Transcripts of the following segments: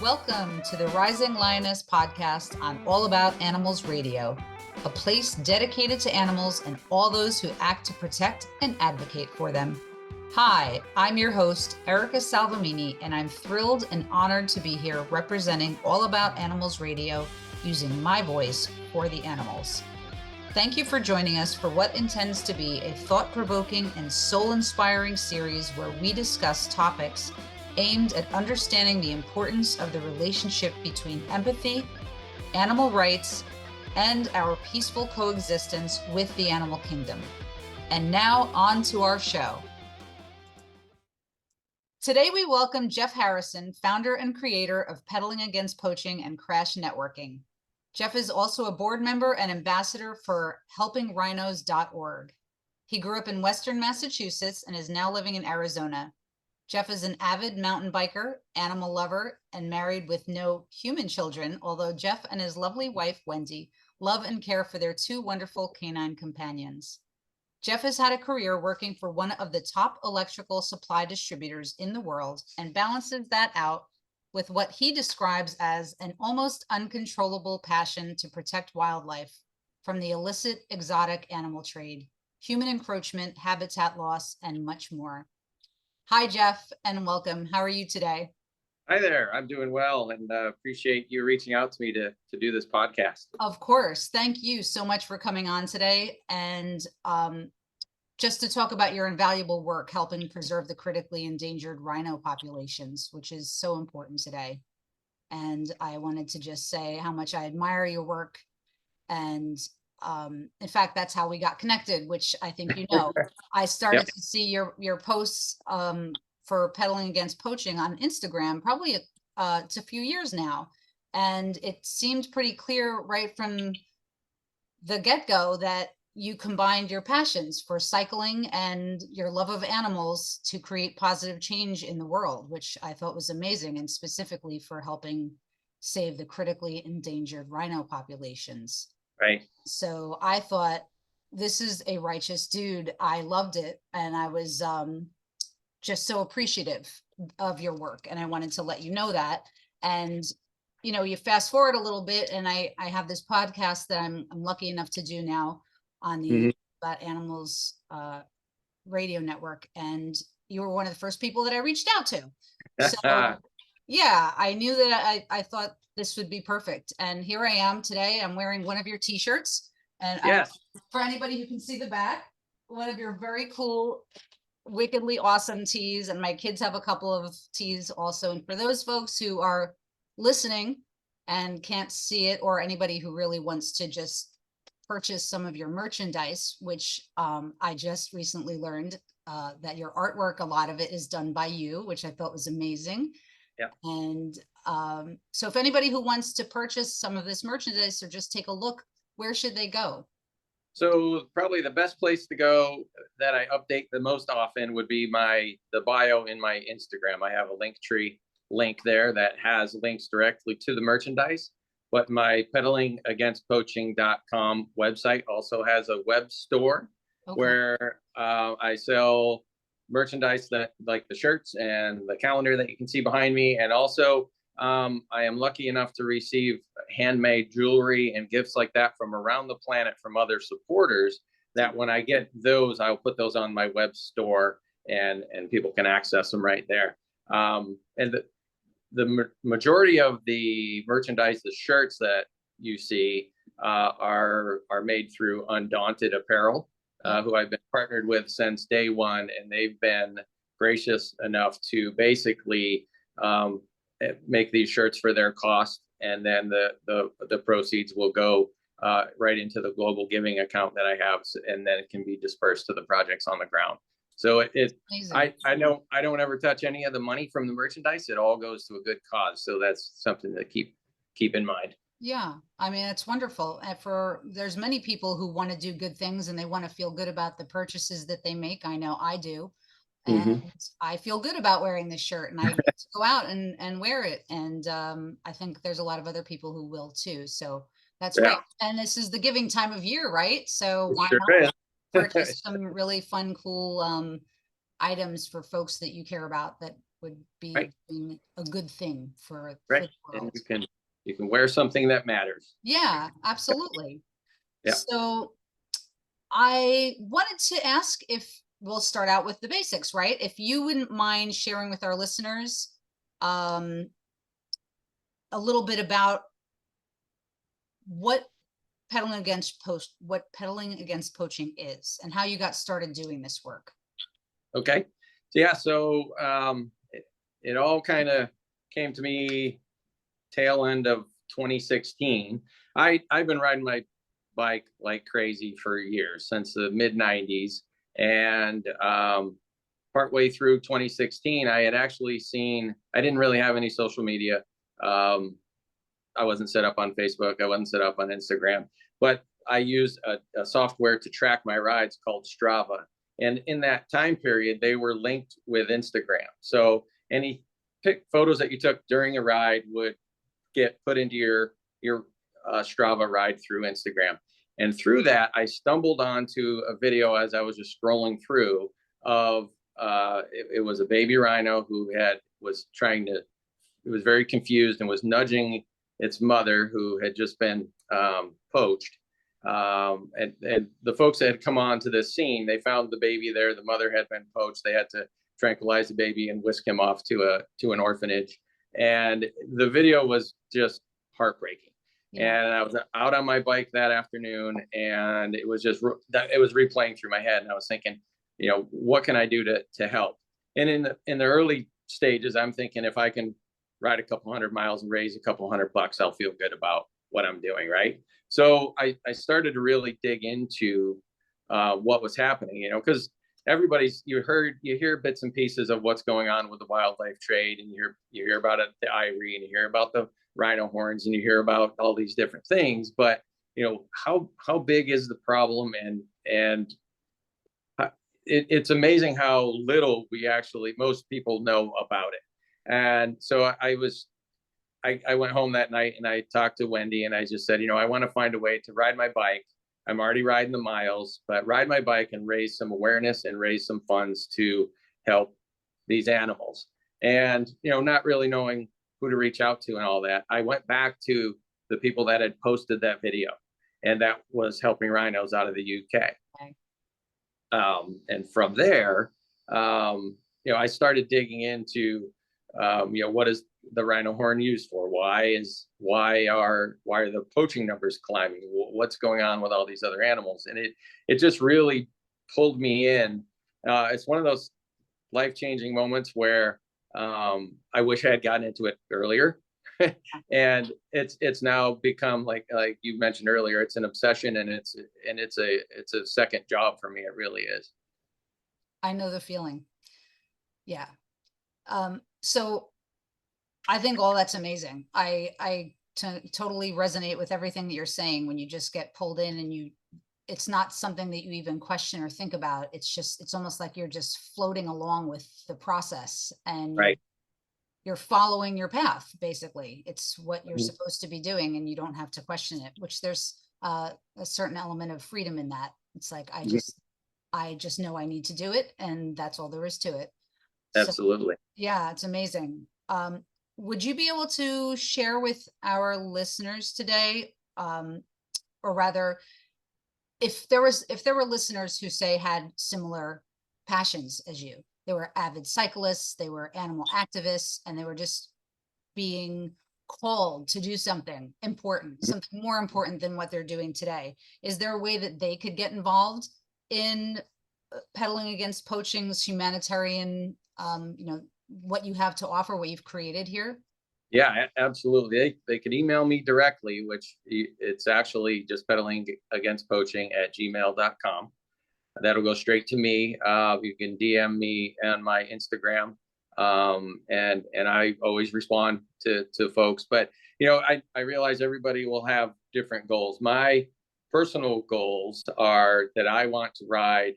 Welcome to the Rising Lioness podcast on All About Animals Radio, a place dedicated to animals and all those who act to protect and advocate for them. Hi, I'm your host, Erica Salvamini, and I'm thrilled and honored to be here representing All About Animals Radio using my voice for the animals. Thank you for joining us for what intends to be a thought-provoking and soul-inspiring series where we discuss topics aimed at understanding the importance of the relationship between empathy, animal rights, and our peaceful coexistence with the animal kingdom. And now on to our show. Today we welcome Jeff Harrison, founder and creator of Pedaling Against Poaching and Crash Networking. Jeff is also a board member and ambassador for helpingrhinos.org. He grew up in Western Massachusetts and is now living in Arizona. Jeff is an avid mountain biker, animal lover, and married with no human children, although Jeff and his lovely wife, Wendy, love and care for their two wonderful canine companions. Jeff has had a career working for one of the top electrical supply distributors in the world and balances that out with what he describes as an almost uncontrollable passion to protect wildlife from the illicit exotic animal trade, human encroachment, habitat loss, and much more. Hi, Jeff, and welcome. How are you today? Hi there. I'm doing well and appreciate you reaching out to me to do this podcast. Of course. Thank you so much for coming on today. And just to talk about your invaluable work helping preserve the critically endangered rhino populations, which is so important today. And I wanted to just say how much I admire your work. And in fact, that's how we got connected, which I think you know. I started to see your posts for Pedaling Against Poaching on Instagram, probably it's a few years now. And it seemed pretty clear right from the get-go that you combined your passions for cycling and your love of animals to create positive change in the world, which I thought was amazing, and specifically for helping save the critically endangered rhino populations. Right. So I thought, this is a righteous dude. I loved it. And I was just so appreciative of your work. And I wanted to let you know that. And, you know, you fast forward a little bit, and I have this podcast that I'm lucky enough to do now on the About Animals radio network. And you were one of the first people that I reached out to. So yeah, I knew that I thought this would be perfect. And here I am today. I'm wearing one of your t-shirts. And yes. For anybody who can see the back, one of your very cool, wickedly awesome tees. And my kids have a couple of tees also. And for those folks who are listening and can't see it, or anybody who really wants to just purchase some of your merchandise, which I just recently learned that your artwork, a lot of it is done by you, which I thought was amazing. Yeah. And so if anybody who wants to purchase some of this merchandise or just take a look, where should they go? So probably the best place to go that I update the most often would be the bio in my Instagram. I have a Linktree link there that has links directly to the merchandise. But my pedalingagainstpoaching.com website also has a web store where I sell merchandise that, like the shirts and the calendar that you can see behind me. And also I am lucky enough to receive handmade jewelry and gifts like that from around the planet from other supporters, that when I get those, I'll put those on my web store and people can access them right there. And the majority of the merchandise, the shirts that you see are made through Undaunted Apparel, who I've been partnered with since day one. And they've been gracious enough to basically make these shirts for their cost. And then the proceeds will go right into the global giving account that I have. And then it can be dispersed to the projects on the ground. So I don't ever touch any of the money from the merchandise. It all goes to a good cause. So that's something to keep in mind. Yeah, I mean, it's wonderful. And there's many people who want to do good things and they want to feel good about the purchases that they make. I know I do. And I feel good about wearing this shirt, and I get to go out and wear it. And I think there's a lot of other people who will too. So that's great. And this is the giving time of year, right? So why not purchase some really fun, cool items for folks that you care about that would be Right. doing a good thing for Right. the world. And you can wear something that matters. Yeah, absolutely. Yeah. So I wanted to ask if we'll start out with the basics, right? If you wouldn't mind sharing with our listeners um, a little bit about what pedaling against poaching is and how you got started doing this work. Okay. So yeah, so it all kind of came to me tail end of 2016. I've been riding my bike like crazy for years, since the mid 90s. And partway through 2016, I had actually seen, I didn't really have any social media. I wasn't set up on Facebook. I wasn't set up on Instagram, but I used a software to track my rides called Strava. And in that time period, they were linked with Instagram. So any photos that you took during a ride would get put into your Strava ride through Instagram. And through that, I stumbled onto a video as I was just scrolling through of it was a baby rhino who was very confused and was nudging its mother, who had just been poached. And the folks that had come on to this scene, they found the baby there. The mother had been poached. They had to tranquilize the baby and whisk him off to an orphanage. And the video was just heartbreaking. Yeah. And I was out on my bike that afternoon, and it was replaying through my head. And I was thinking, what can I do to help? And in the early stages, I'm thinking, if I can ride a couple hundred miles and raise a couple $100, I'll feel good about what I'm doing, right? So I started to really dig into what was happening, because you hear bits and pieces of what's going on with the wildlife trade, and you hear about it, the ivory, and you hear about the rhino horns, and you hear about all these different things. But how big is the problem? And it's amazing how little most people know about it. And so I went home that night and I talked to Wendy, and I just said, I want to find a way to ride my bike. I'm already riding the miles, but ride my bike and raise some awareness and raise some funds to help these animals. And, not really knowing who to reach out to and all that, I went back to the people that had posted that video, and that was Helping Rhinos out of the UK. Okay. And from there, I started digging into, what is the rhino horn used for? Why are the poaching numbers climbing? What's going on with all these other animals? And it just really pulled me in. It's one of those life-changing moments where I wish I had gotten into it earlier. And it's now become, like you mentioned earlier, it's an obsession, and it's a second job for me. It really is. I know the feeling. Yeah. So I think all that's amazing. I totally resonate with everything that you're saying. When you just get pulled in and it's not something that you even question or think about. It's almost like you're just floating along with the process, and right. You're following your path. Basically, it's what you're supposed to be doing, and you don't have to question it, which there's a certain element of freedom in that. It's like, I just know I need to do it, and that's all there is to it. Absolutely. So, yeah, it's amazing. Would you be able to share with our listeners today, or rather, if there were listeners who had similar passions as you? They were avid cyclists, they were animal activists, and they were just being called to do something important, something more important than what they're doing today. Is there a way that they could get involved in pedaling against poaching's humanitarian, what you have to offer, what you've created here? Yeah, absolutely. They could email me directly, which it's actually just pedalingagainstpoaching@gmail.com. That'll go straight to me. You can DM me on my Instagram, and I always respond to folks. But I realize everybody will have different goals. My personal goals are that I want to ride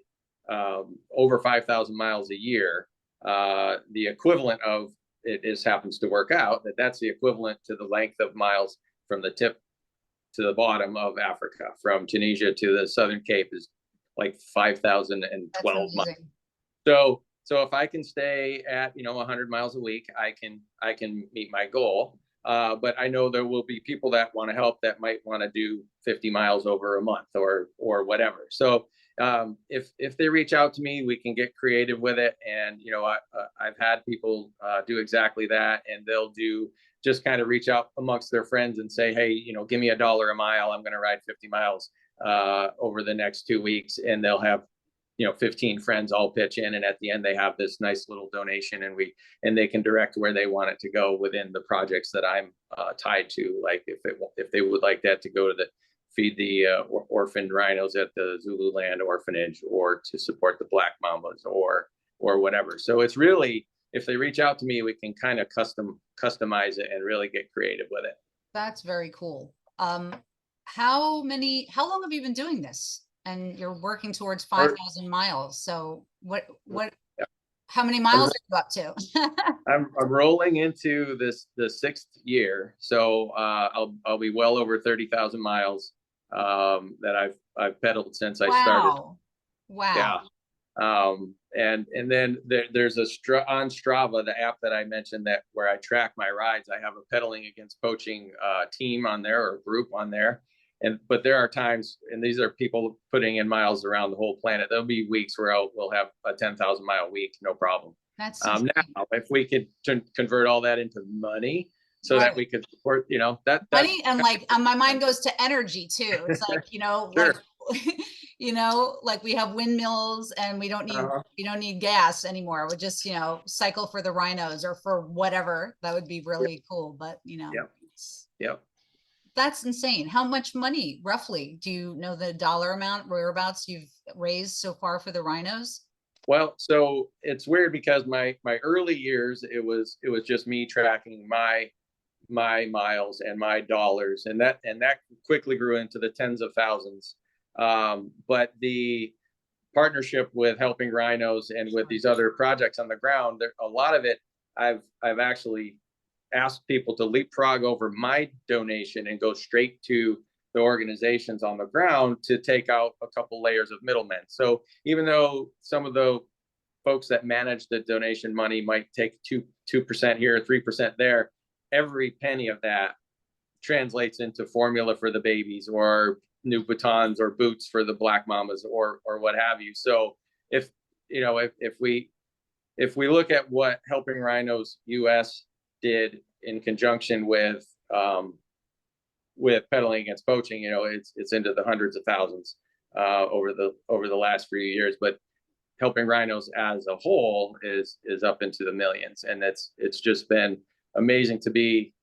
over 5,000 miles a year. The equivalent of it happens to work out that's the equivalent to the length of miles from the tip to the bottom of Africa. From Tunisia to the Southern Cape is like 5,012 miles. So So if I can stay at, 100 miles a week, I can meet my goal. But I know there will be people that want to help that might want to do 50 miles over a month or whatever. So if they reach out to me, we can get creative with it. And I've had people do exactly that, and they'll do just kind of reach out amongst their friends and say, hey, give me $1 a mile. I'm going to ride 50 miles over the next 2 weeks, and they'll have 15 friends all pitch in, and at the end they have this nice little donation, and they can direct where they want it to go within the projects that I'm tied to. Like if they would like that to go to feed the orphaned rhinos at the Zululand orphanage, or to support the Black Mambas, or whatever. So it's really, if they reach out to me, we can kind of customize it and really get creative with it. That's very cool. How long have you been doing this? And you're working towards 5,000 miles. So how many miles are you up to? I'm rolling into the 6th year. So I'll be well over 30,000 miles that I've pedaled since I started. Wow. Yeah. And then there's on Strava, the app that I mentioned, that where I track my rides. I have a pedaling against poaching team on there, or group on there. But there are times, and these are people putting in miles around the whole planet. There'll be weeks where we'll have a 10,000 mile week, no problem. That's now, if we could convert all that into money, so that we could support, that money, and like my mind goes to energy too. It's like sure. like we have windmills, and we don't need gas anymore. We just cycle for the rhinos or for whatever. That would be really cool. But Yep. That's insane. How much money, roughly, do you know the dollar amount, whereabouts, you've raised so far for the rhinos? Well, so it's weird because my early years, it was just me tracking my miles and my dollars, and that quickly grew into the tens of thousands. But the partnership with Helping Rhinos and with these other projects on the ground, a lot of it I've actually asked people to leapfrog over my donation and go straight to the organizations on the ground to take out a couple layers of middlemen. So even though some of the folks that manage the donation money might take 2% here, 3% there, every penny of that translates into formula for the babies, or new batons or boots for the Black Mambas, or what have you. So if we look at what Helping Rhinos US did in conjunction with pedaling against poaching, it's into the hundreds of thousands over the last few years. But Helping Rhinos as a whole is up into the millions, and it's just been amazing to be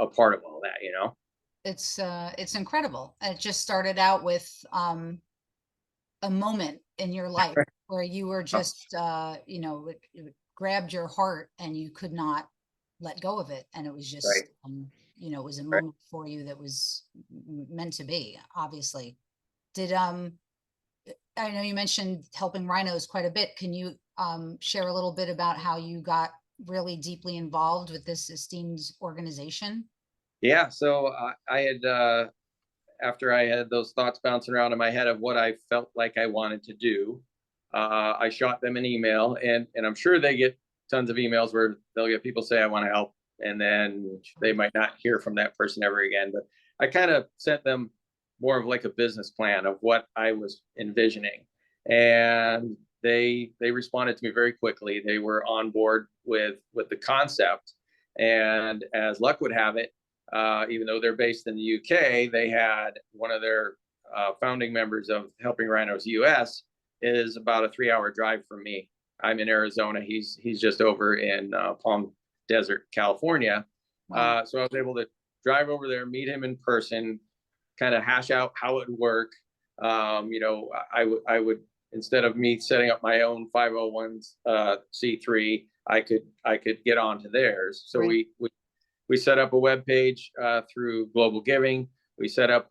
a part of all that. It's incredible. It just started out with a moment in your life where you were just it grabbed your heart, and you could not let go of it, and it was just it was a moment for you that was meant to be, obviously. I know you mentioned Helping Rhinos quite a bit. Can you share a little bit about how you got really deeply involved with this esteemed organization? Yeah, so I had after I had those thoughts bouncing around in my head of what I felt like I wanted to do, I shot them an email, and I'm sure they get tons of emails where they'll get people say, I want to help, and then they might not hear from that person ever again. But I kind of sent them more of like a business plan of what I was envisioning, and they responded to me very quickly. They were on board with the concept, and as luck would have it, even though they're based in the UK, they had one of their founding members of Helping Rhinos US is about a 3-hour drive from me. I'm in Arizona. He's just over in Palm Desert, California. Wow. So I was able to drive over there, meet him in person, kind of hash out how it would work. I would, instead of me setting up my own 501c3, I could get onto theirs. So we set up a web page through Global Giving. We set up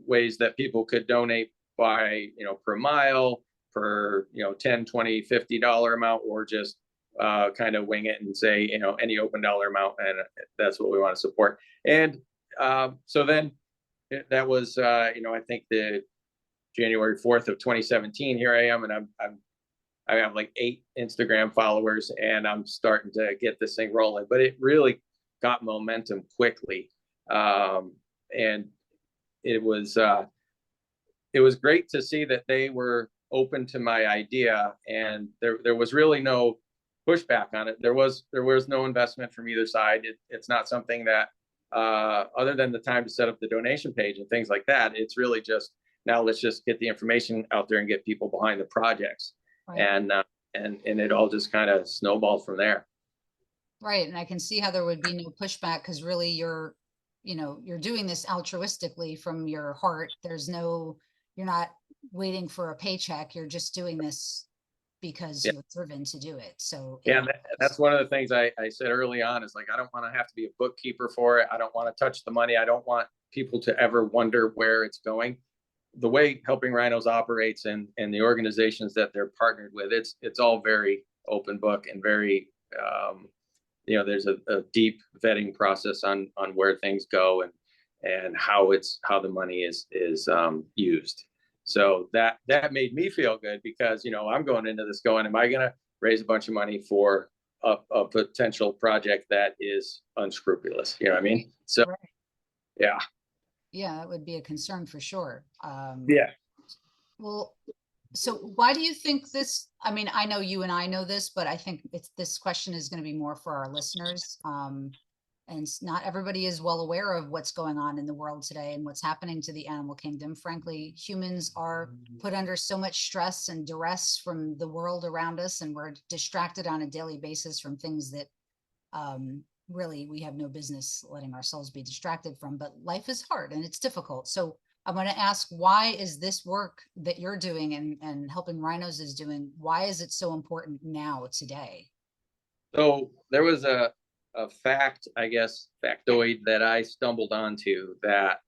ways that people could donate by per mile, per $10, $20, $50 amount, or just kind of wing it and say any open dollar amount, and that's what we want to support. And so then that was I think the January 4th of 2017. Here I am, and I'm I have like 8 Instagram followers, and I'm starting to get this thing rolling. But it really got momentum quickly, and it was great to see that they were open to my idea, and there was really no pushback on it. There was no investment from either side. It's not something that, other than the time to set up the donation page and things like that, it's really just, now let's just get the information out there and get people behind the projects. Right. And it all just kind of snowballed from there. Right. And I can see how there would be no pushback, because really you're doing this altruistically from your heart. You're not waiting for a paycheck. You're just doing this because you're driven to do it. So yeah, that's one of the things I said early on, is like, I don't want to have to be a bookkeeper for it. I don't want to touch the money. I don't want people to ever wonder where it's going. The way Helping Rhinos operates and the organizations that they're partnered with, it's all very open book and very, there's a deep vetting process on where things go and how the money is used. So that made me feel good, because, I'm going into this going, am I going to raise a bunch of money for a potential project that is unscrupulous? You know what I mean? So, right. Yeah. Yeah, that would be a concern for sure. Yeah. Well, so why do you think this? I mean, I know you and I know this, but I think this question is going to be more for our listeners. And not everybody is well aware of what's going on in the world today and what's happening to the animal kingdom. Frankly, humans are put under so much stress and duress from the world around us, and we're distracted on a daily basis from things that really we have no business letting ourselves be distracted from. But life is hard and it's difficult. So I'm going to ask, why is this work that you're doing and Helping Rhinos is doing, why is it so important now, today? So there was a fact, I guess, factoid that I stumbled onto, that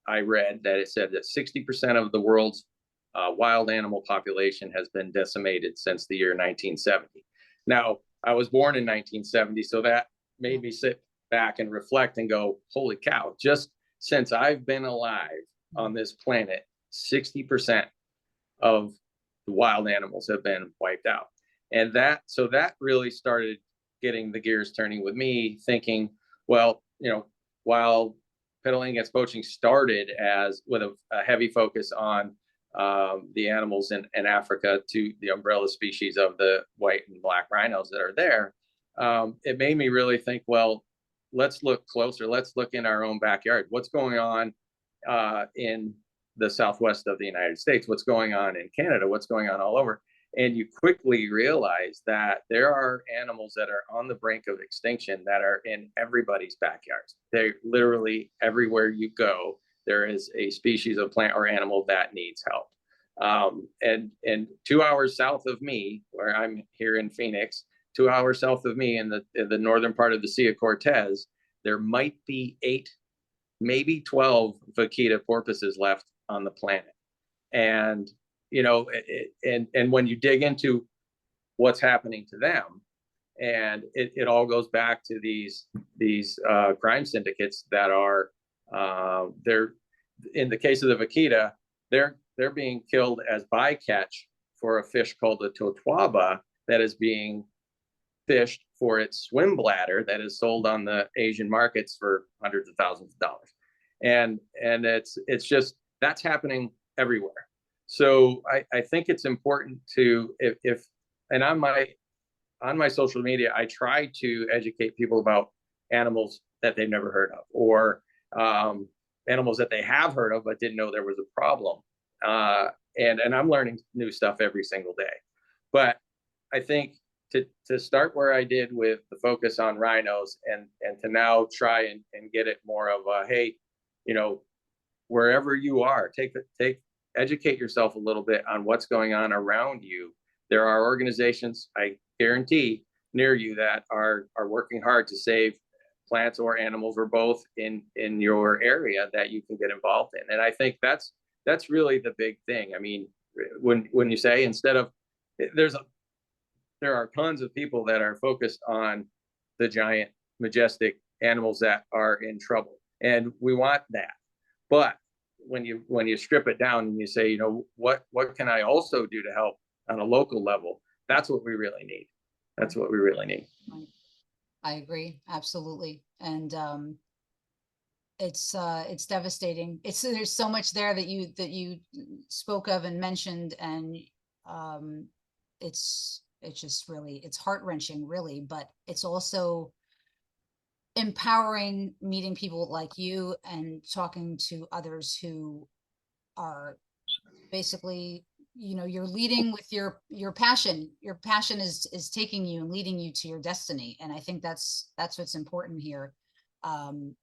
I read, that it said that 60% of the world's wild animal population has been decimated since the year 1970. Now, I was born in 1970, so that made me sit back and reflect and go, holy cow, just since I've been alive on this planet, 60% of the wild animals have been wiped out. And that really started getting the gears turning with me, thinking, well, while Pedaling Against Poaching started with a heavy focus on the animals in Africa, to the umbrella species of the white and black rhinos that are there, it made me really think, well, let's look closer. Let's look in our own backyard. What's going on in the Southwest of the United States? What's going on in Canada? What's going on all over? And you quickly realize that there are animals that are on the brink of extinction that are in everybody's backyards. They're literally everywhere you go, there is a species of plant or animal that needs help. And 2 hours south of me, where I'm here in Phoenix, 2 hours south of me in the northern part of the Sea of Cortez, there might be 8, maybe 12 vaquita porpoises left on the planet. And and when you dig into what's happening to them, and it all goes back to these crime syndicates that are they're, in the case of the vaquita, they're being killed as bycatch for a fish called the totuaba that is being fished for its swim bladder, that is sold on the Asian markets for hundreds of thousands of dollars. And it's just, that's happening everywhere. So I think it's important to, and on my social media, I try to educate people about animals that they've never heard of, or animals that they have heard of but didn't know there was a problem. And I'm learning new stuff every single day. But I think to start where I did with the focus on rhinos, and to now try and get it more of a, hey, wherever you are, educate yourself a little bit on what's going on around you. There are organizations, I guarantee, near you that are working hard to save plants or animals, or both, in your area that you can get involved in. And I think that's really the big thing. I mean, when you say, instead of, there are tons of people that are focused on the giant, majestic animals that are in trouble, and we want that. But when you strip it down and you say, what can I also do to help on a local level? That's what we really need. That's what we really need. I agree, absolutely. And it's devastating. There's so much there that you spoke of and mentioned, and it's just really, it's heart-wrenching, really, but it's also empowering, meeting people like you and talking to others who are basically, you're leading with your passion. Your passion is taking you and leading you to your destiny, and I think that's what's important here. And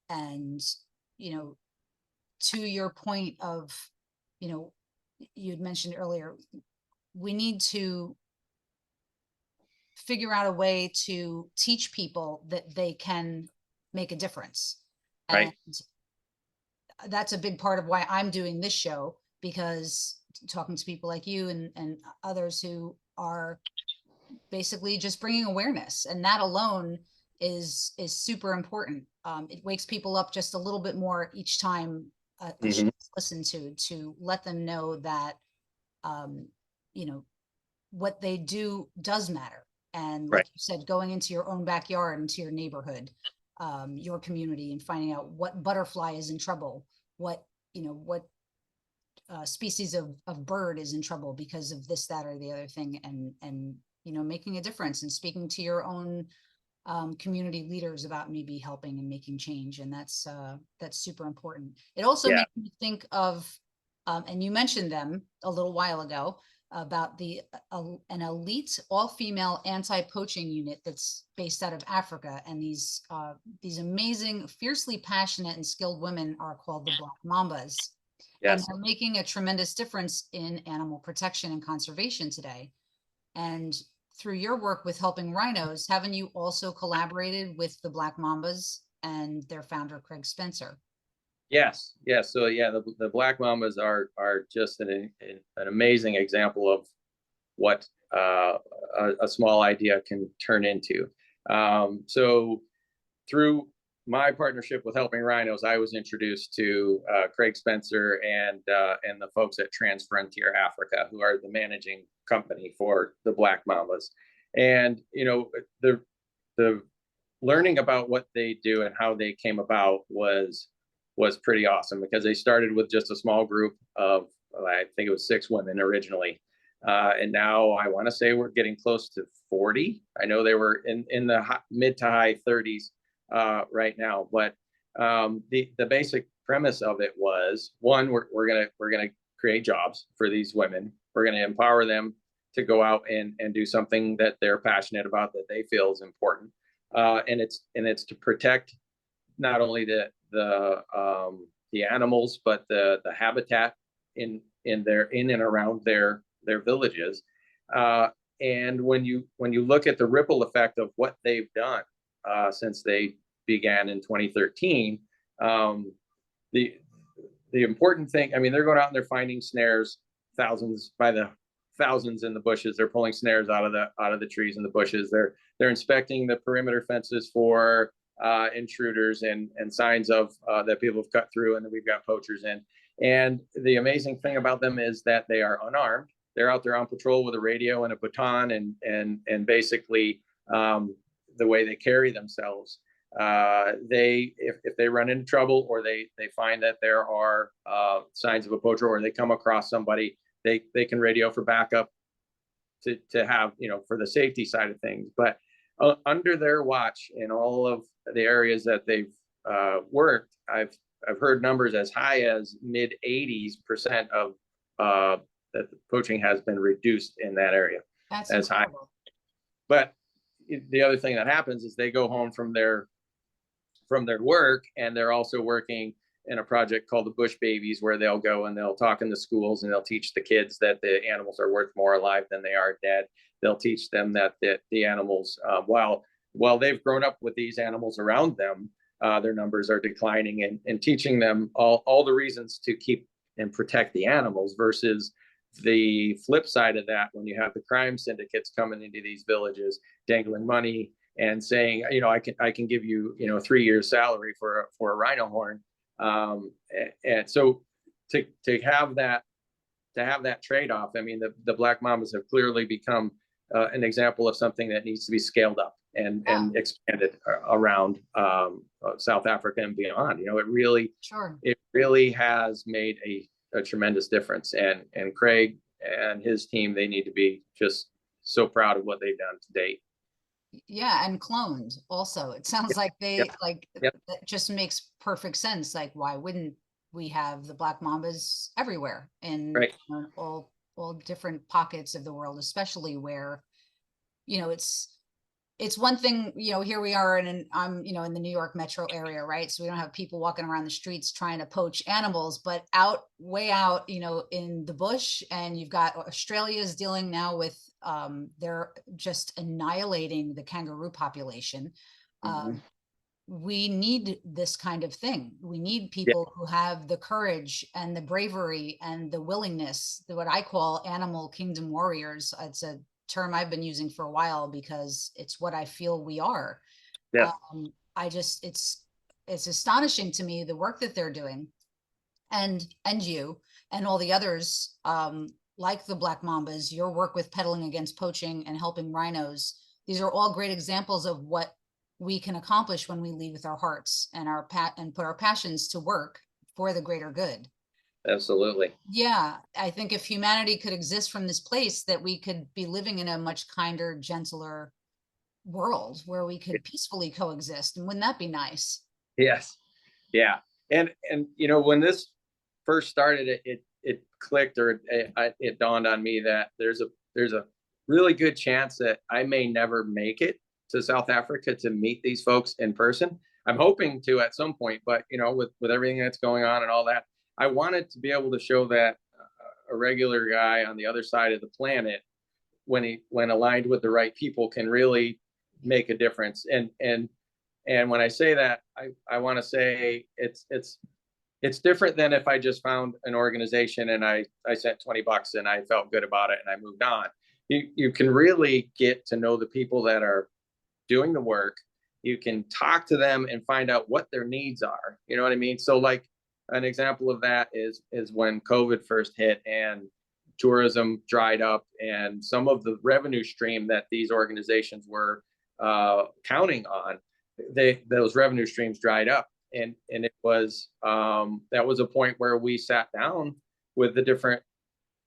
to your point of, you'd mentioned earlier, we need to figure out a way to teach people that they can make a difference. Right. And that's a big part of why I'm doing this show, because talking to people like you and others who are basically just bringing awareness, and that alone is super important. It wakes people up just a little bit more each time a show is listened to let them know that what they do does matter. And like you said, going into your own backyard, into your neighborhood, your community, and finding out what butterfly is in trouble, what species of bird is in trouble because of this, that, or the other thing, and making a difference and speaking to your own community leaders about maybe helping and making change. And that's super important. It also makes me think of, and you mentioned them a little while ago, about an elite all-female anti-poaching unit that's based out of Africa. And these amazing, fiercely passionate and skilled women are called the Black Mambas. Yes. And they're making a tremendous difference in animal protection and conservation today. And through your work with helping rhinos, haven't you also collaborated with the Black Mambas and their founder, Craig Spencer? Yes. So yeah, the Black Mambas are just an amazing example of what a small idea can turn into. So through my partnership with Helping Rhinos, I was introduced to Craig Spencer and the folks at Transfrontier Africa, who are the managing company for the Black Mambas. And the learning about what they do and how they came about was pretty awesome, because they started with just a small group of, I think it was 6 women originally. And now I want to say we're getting close to 40. I know they were in the mid to high 30s right now. But the basic premise of it was, one, we're gonna create jobs for these women. We're gonna empower them to go out and do something that they're passionate about, that they feel is important. And it's to protect not only the animals, but the habitat in and around their villages. And when you look at the ripple effect of what they've done since they began in 2013, the important thing, I mean, they're going out and they're finding snares, by the thousands in the bushes. They're pulling snares out of the trees and the bushes. They're inspecting the perimeter fences for intruders and signs of that people have cut through, and that we've got poachers in. And the amazing thing about them is that they are unarmed. They're out there on patrol with a radio and a baton, and basically the way they carry themselves. If they run into trouble, or they find that there are signs of a poacher, or they come across somebody, they can radio for backup to have, for the safety side of things. But under their watch, in all of the areas that they've worked, I've heard numbers as high as mid 80% of that the poaching has been reduced in that area. That's as incredible. High. But the other thing that happens is they go home from their work, and they're also working in a project called the Bush Babies, where they'll go and they'll talk in the schools, and they'll teach the kids that the animals are worth more alive than they are dead. They'll teach them that the animals, while they've grown up with these animals around them, their numbers are declining, and teaching them all the reasons to keep and protect the animals, versus the flip side of that, when you have the crime syndicates coming into these villages, dangling money and saying, I can give you, 3 years salary for a rhino horn. And so to have that trade-off, I mean, the Black Mambas have clearly become an example of something that needs to be scaled up and expanded around South Africa and beyond. You know, it really has made a tremendous difference. And Craig and his team, they need to be just so proud of what they've done to date. Yeah, and cloned also. It sounds like they that just makes perfect sense. Like, why wouldn't we have the Black Mambas everywhere in all different pockets of the world, especially where, you know, it's one thing, you know, here we are and I'm, you know, in the New York metro area, right? So we don't have people walking around the streets trying to poach animals, but way out, you know, in the bush. And you've got Australia's dealing now with, they're just annihilating the kangaroo population. We need this kind of thing. We need people who have the courage and the bravery and the willingness, what I call animal kingdom warriors. It's a term I've been using for a while because it's what I feel we are. It's astonishing to me, the work that they're doing, and you and all the others, like the Black Mambas, your work with pedaling against poaching and helping rhinos. These are all great examples of what we can accomplish when we lead with our hearts and put our passions to work for the greater good. Absolutely. Yeah, I think if humanity could exist from this place, that we could be living in a much kinder, gentler world where we could peacefully coexist. And wouldn't that be nice? Yes. Yeah. And you know, when this first started, it clicked, or it dawned on me that there's a really good chance that I may never make it to South Africa to meet these folks in person. I'm hoping to at some point, but you know, with everything that's going on and all that, I wanted to be able to show that a regular guy on the other side of the planet, when aligned with the right people, can really make a difference. And when I say that, I want to say it's different than if I just found an organization and I sent $20 and I felt good about it and I moved on. You can really get to know the people that are doing the work. You can talk to them and find out what their needs are. You know what I mean? So like an example of that is when COVID first hit and tourism dried up, and some of the revenue stream that these organizations were counting on, those revenue streams dried up. And it was that was a point where we sat down with the different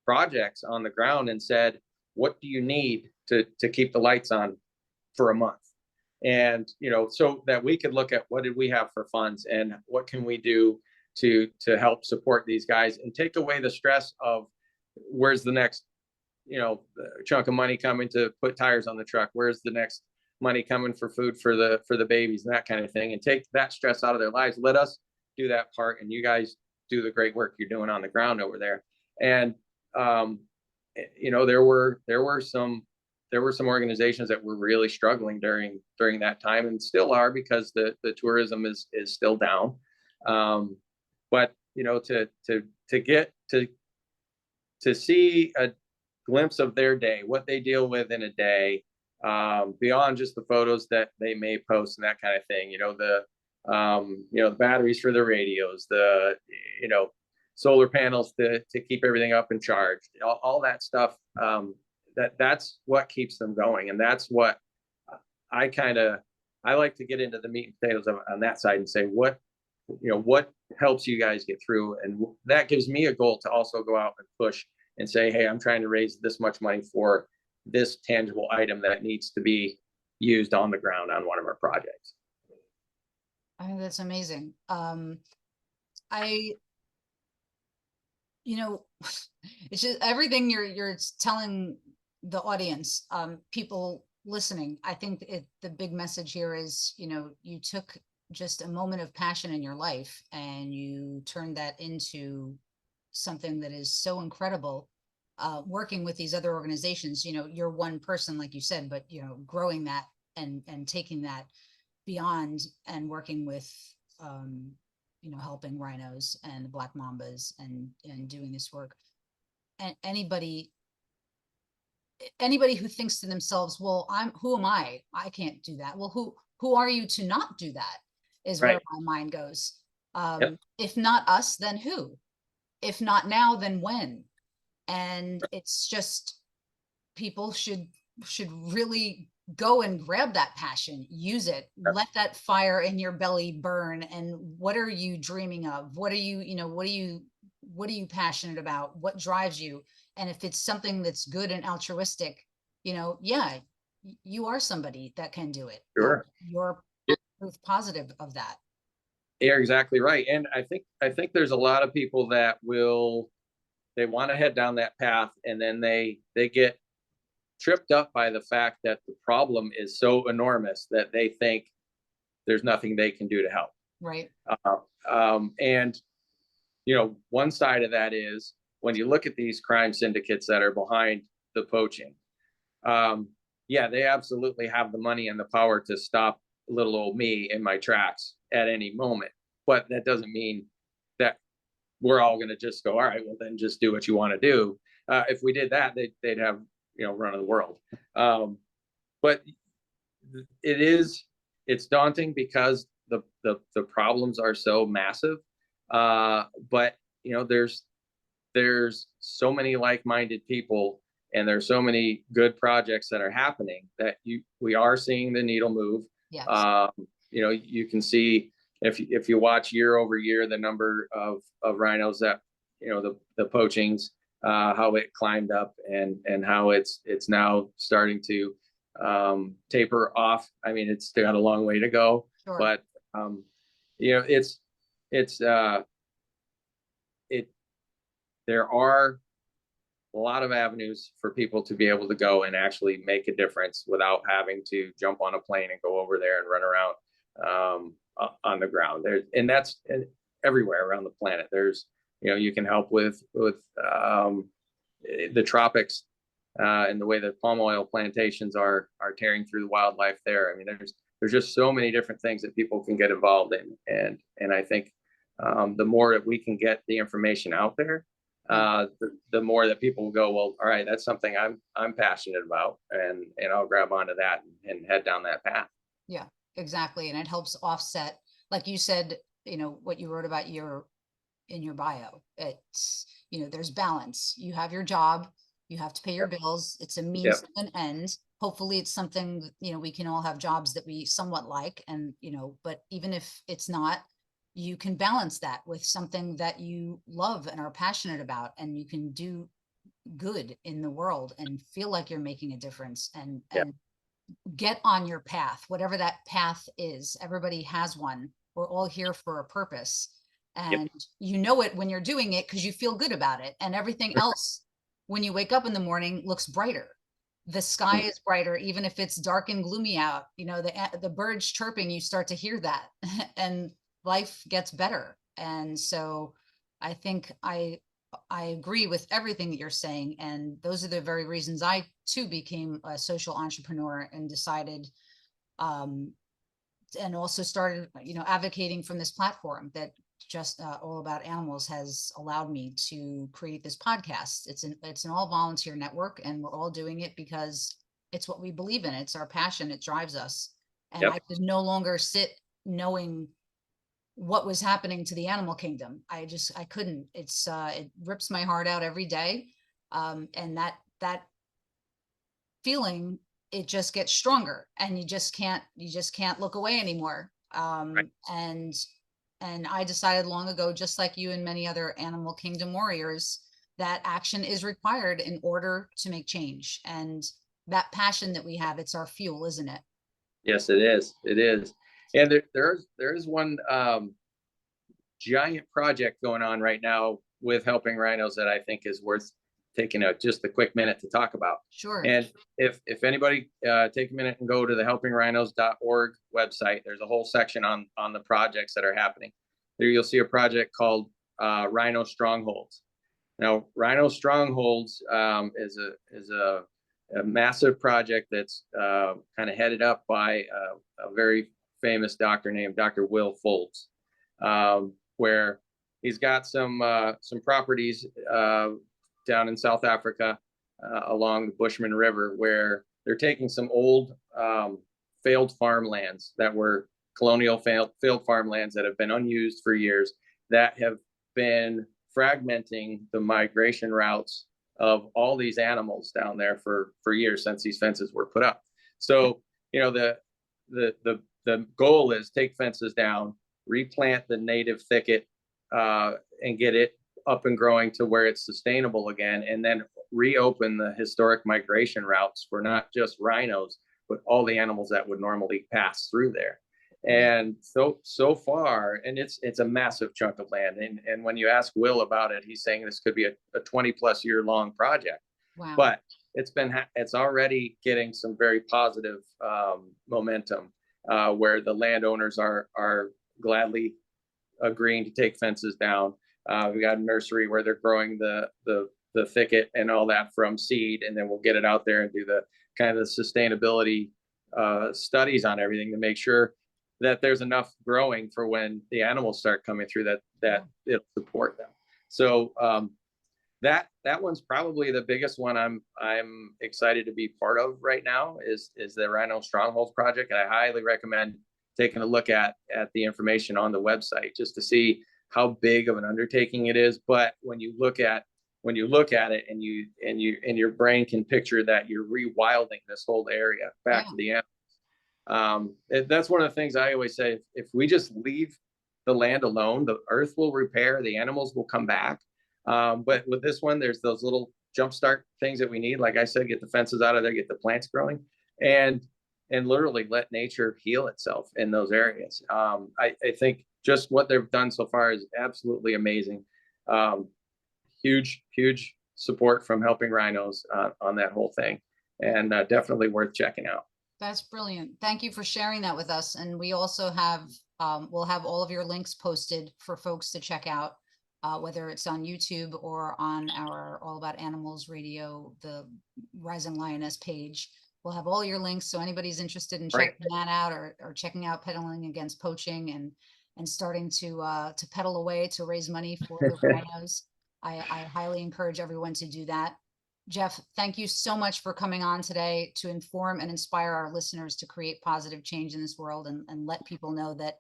projects on the ground and said, what do you need to keep the lights on for a month? And you know, so that we could look at what did we have for funds and what can we do to help support these guys and take away the stress of where's the next, you know, chunk of money coming to put tires on the truck, where's the next money coming for food for the babies and that kind of thing, and take that stress out of their lives. Let us do that part, and you guys do the great work you're doing on the ground over there. And you know, there were some organizations that were really struggling during that time, and still are, because the tourism is still down. But you know, to get to see a glimpse of their day, what they deal with in a day, beyond just the photos that they may post and that kind of thing. You know, the batteries for the radios, the, you know, solar panels to keep everything up and charged, all that stuff. That's what keeps them going, and that's what I like to get into the meat and potatoes on that side and say, what helps you guys get through, and that gives me a goal to also go out and push and say, hey, I'm trying to raise this much money for this tangible item that needs to be used on the ground on one of our projects. I think that's amazing. You know, it's just everything you're telling the audience, people listening. I think the big message here is, you know, you took just a moment of passion in your life and you turned that into something that is so incredible. Working with these other organizations, you know, you're one person, like you said, but you know, growing that and taking that beyond and working with, you know, helping rhinos and the Black Mambas and doing this work. And anybody who thinks to themselves, well, who am I? I can't do that. Well, who are you to not do that is where my mind goes. If not us, then who? If not now, then when? And it's just, people should should really go and grab that passion, use it, let that fire in your belly burn. And what are you dreaming of? What are you, what are you passionate about? What drives you? And if it's something that's good and altruistic, yeah, you are somebody that can do it. Sure. You're proof positive of that. You're exactly right. And I think there's a lot of people that they want to head down that path, and then they get tripped up by the fact that the problem is so enormous that they think there's nothing they can do to help. Right. And one side of that is when you look at these crime syndicates that are behind the poaching, yeah, they absolutely have the money and the power to stop little old me in my tracks at any moment. But that doesn't mean that we're all going to just go, all right, well, then just do what you want to do. If we did that, they'd have, run of the world. But it's daunting because the problems are so massive. But there's so many like-minded people, and there's so many good projects that are happening that we are seeing the needle move. Yes. You can see if you watch year over year the number of rhinos that the poachings, how it climbed up, and how it's now starting to taper off. I mean, it's still got a long way to go. Sure. But there are a lot of avenues for people to be able to go and actually make a difference without having to jump on a plane and go over there and run around on the ground. And that's everywhere around the planet. There's, you can help with the tropics, and the way that palm oil plantations are tearing through the wildlife there. I mean, there's just so many different things that people can get involved in, and I think the more that we can get the information out there, the more that people will go, well, all right, that's something I'm passionate about, and I'll grab onto that and head down that path. Yeah, exactly. And it helps offset, like you said, what you wrote about in your bio. It's, there's balance. You have your job, you have to pay your bills. It's a means to an end. Hopefully it's something, we can all have jobs that we somewhat like, and, but even if it's not, you can balance that with something that you love and are passionate about, and you can do good in the world and feel like you're making a difference, and get on your path, whatever that path is. Everybody has one. We're all here for a purpose, and it when you're doing it because you feel good about it, and everything else when you wake up in the morning looks brighter. The sky is brighter, even if it's dark and gloomy out. The birds chirping, you start to hear that, and life gets better. And so I think I agree with everything that you're saying. And those are the very reasons I too became a social entrepreneur and decided, and also started, advocating from this platform that just all about animals has allowed me to create this podcast. It's an all volunteer network, and we're all doing it because it's what we believe in. It's our passion. It drives us. And I could no longer sit knowing what was happening to the animal kingdom. I couldn't. It rips my heart out every day. And that feeling, it just gets stronger, and you just can't look away anymore. Right. And I decided long ago, just like you and many other animal kingdom warriors, that action is required in order to make change. And that passion that we have, it's our fuel, isn't it? Yes, it is. It is. And there is one giant project going on right now with helping rhinos that I think is worth taking just a quick minute to talk about. Sure. And if anybody take a minute and go to the helpingrhinos.org website, there's a whole section on the projects that are happening. There you'll see a project called Rhino Strongholds. Now, Rhino Strongholds is a massive project that's kind of headed up by a very famous doctor named Dr. Will Foltz, where he's got some properties down in South Africa along the Bushman River, where they're taking some old failed farmlands that were colonial failed farmlands that have been unused for years, that have been fragmenting the migration routes of all these animals down there for years since these fences were put up. So, you know, the goal is take fences down, replant the native thicket, and get it up and growing to where it's sustainable again, and then reopen the historic migration routes for not just rhinos, but all the animals that would normally pass through there. And so far, and it's a massive chunk of land. And when you ask Will about it, he's saying this could be a 20+ year long project. Wow. But it's already getting some very positive momentum, where the landowners are gladly agreeing to take fences down. We got a nursery where they're growing the thicket and all that from seed, and then we'll get it out there and do the kind of the sustainability studies on everything to make sure that there's enough growing for when the animals start coming through that it'll support them. So that one's probably the biggest one I'm excited to be part of right now is the Rhino Strongholds project. And I highly recommend taking a look at the information on the website just to see how big of an undertaking it is. But when you look at it and your brain can picture that you're rewilding this whole area back to the animals. That's one of the things I always say. If we just leave the land alone, the earth will repair, the animals will come back. But with this one, there's those little jumpstart things that we need. Like I said, get the fences out of there, get the plants growing, and literally let nature heal itself in those areas. I think just what they've done so far is absolutely amazing. Huge support from Helping Rhinos on that whole thing, and definitely worth checking out. That's brilliant. Thank you for sharing that with us. And we also have, we'll have all of your links posted for folks to check out, whether it's on YouTube or on our All About Animals Radio, the Rising Lioness page. We'll have all your links. So anybody's interested in checking that out or checking out Pedaling Against Poaching and starting to pedal away to raise money for the rhinos, I highly encourage everyone to do that. Jeff, thank you so much for coming on today to inform and inspire our listeners to create positive change in this world and let people know that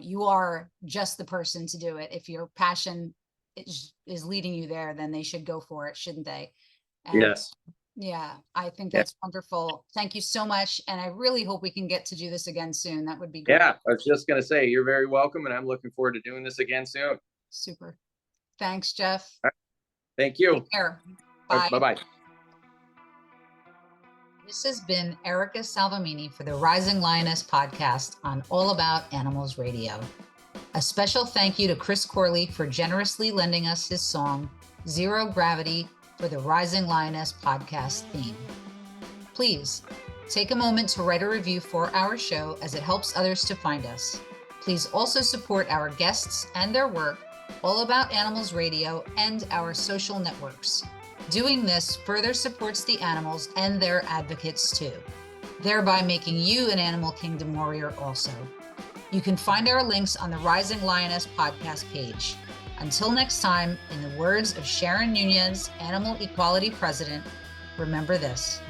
you are just the person to do it. If your passion is leading you there, then they should go for it, shouldn't they? And yes. Yeah, I think that's wonderful. Thank you so much. And I really hope we can get to do this again soon. That would be great. Yeah, I was just going to say, you're very welcome. And I'm looking forward to doing this again soon. Super. Thanks, Jeff. Thank you. Take care. Bye. Bye-bye. This has been Erica Salvamini for the Rising Lioness podcast on All About Animals Radio. A special thank you to Chris Corley for generously lending us his song, Zero Gravity, for the Rising Lioness podcast theme. Please take a moment to write a review for our show as it helps others to find us. Please also support our guests and their work, All About Animals Radio, and our social networks. Doing this further supports the animals and their advocates too, thereby making you an Animal Kingdom warrior also. You can find our links on the Rising Lioness podcast page. Until next time, in the words of Sharon Nunez, Animal Equality President, remember this: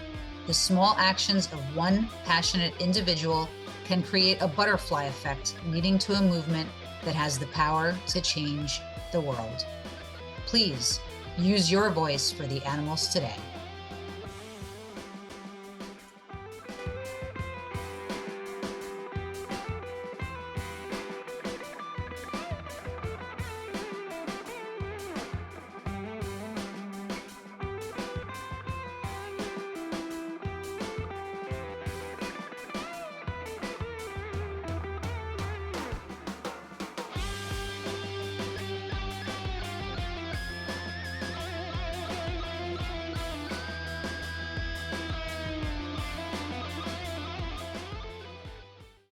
the small actions of one passionate individual can create a butterfly effect, leading to a movement that has the power to change the world. Please use your voice for the animals today.